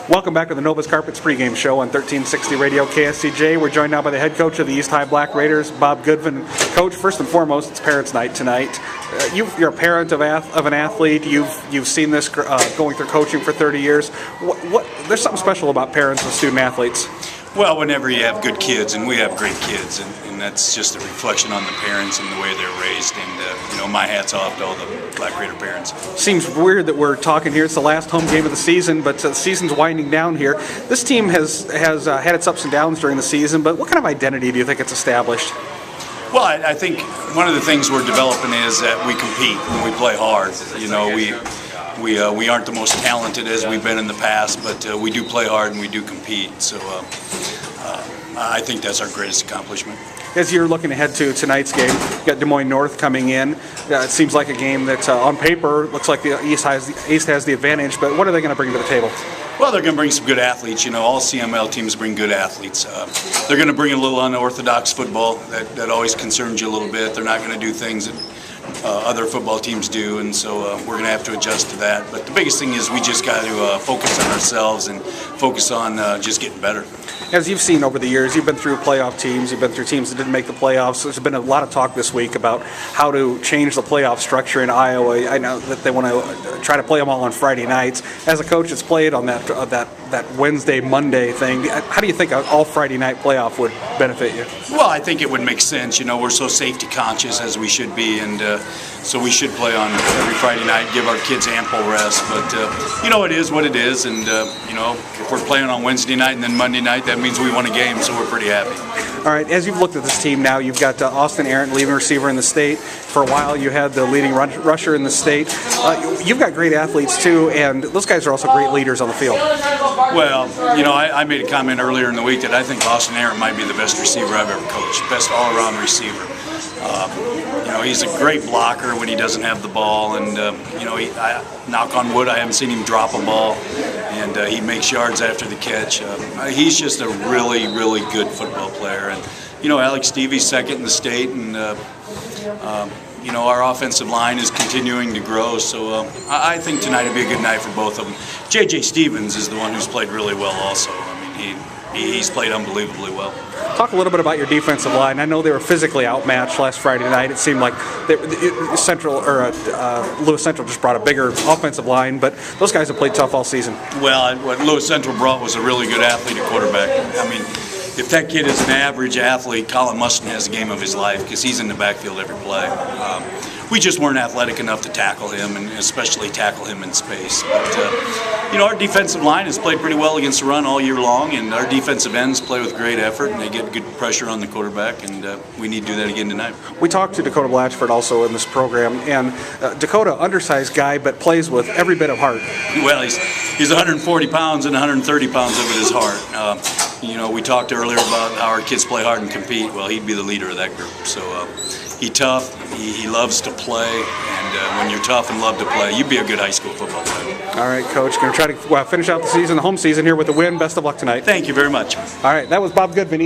Welcome back to the Novus Carpets pregame show on 1360 Radio KSCJ. We're joined now by the head coach of the East High Black Raiders, Bob Goodvin. Coach, first and foremost, it's Parents' Night tonight. You're a parent of an athlete. You've seen this going through coaching for 30 years. There's something special about parents of student athletes. Well, whenever you have good kids, and we have great kids, and that's just a reflection on the parents and the way they're raised. And my hat's off to all the Black Raider parents. Seems weird that we're talking here. It's the last home game of the season, but the season's winding down here. This team has had its ups and downs during the season, but what kind of identity do you think it's established? Well, I think one of the things we're developing is that we compete and we play hard. We aren't the most talented as we've been in the past, but we do play hard and we do compete. So I think that's our greatest accomplishment. As you're looking ahead to tonight's game, you've got Des Moines North coming in. It seems like a game that on paper looks like the East has the advantage, but what are they going to bring to the table? Well, they're going to bring some good athletes. All CML teams bring good athletes. They're going to bring a little unorthodox football that always concerns you a little bit. They're not going to do things that other football teams do, and so we're going to have to adjust to that. But the biggest thing is we just got to focus on ourselves and focus on just getting better. As you've seen over the years, you've been through playoff teams, you've been through teams that didn't make the playoffs. There's been a lot of talk this week about how to change the playoff structure in Iowa. I know that they want to try to play them all on Friday nights. As a coach that's played on that Wednesday, Monday thing, how do you think an all Friday night playoff would benefit you? Well, I think it would make sense. We're so safety conscious as we should be, and so we should play on every Friday night, give our kids ample rest. But it is what it is, and if we're playing on Wednesday night and then Monday night, that means we won a game, so we're pretty happy. All right, as you've looked at this team now, you've got Austin Arendt, leading receiver in the state. For a while, you had the leading rusher in the state. You've got great athletes, too, and those guys are also great leaders on the field. Well, I made a comment earlier in the week that I think Austin Arendt might be the best receiver I've ever coached, best all-around receiver. He's a great blocker when he doesn't have the ball, and I knock on wood, I haven't seen him drop a ball, and he makes yards after the catch. He's just a really, really good football player, and Alex Stevie's second in the state, and our offensive line is continuing to grow, so I think tonight will be a good night for both of them. J.J. Stevens is the one who's played really well also. He's played unbelievably well. Talk a little bit about your defensive line. I know they were physically outmatched last Friday night. It seemed like Lewis Central just brought a bigger offensive line, but those guys have played tough all season. Well, what Lewis Central brought was a really good athlete at quarterback. If that kid is an average athlete, Colin Mustin has a game of his life because he's in the backfield every play. We just weren't athletic enough to tackle him, and especially tackle him in space. But, our defensive line has played pretty well against the run all year long, and our defensive ends play with great effort, and they get good pressure on the quarterback, and we need to do that again tonight. We talked to Dakota Blatchford also in this program, and Dakota, undersized guy, but plays with every bit of heart. Well, he's 140 pounds, and 130 pounds of it is heart. We talked earlier about how our kids play hard and compete. Well, he'd be the leader of that group. So he's tough, he loves to play, and when you're tough and love to play, you'd be a good high school football player. All right, Coach, going to try to finish out the home season here with a win. Best of luck tonight. Thank you very much. All right, that was Bob Goodvin.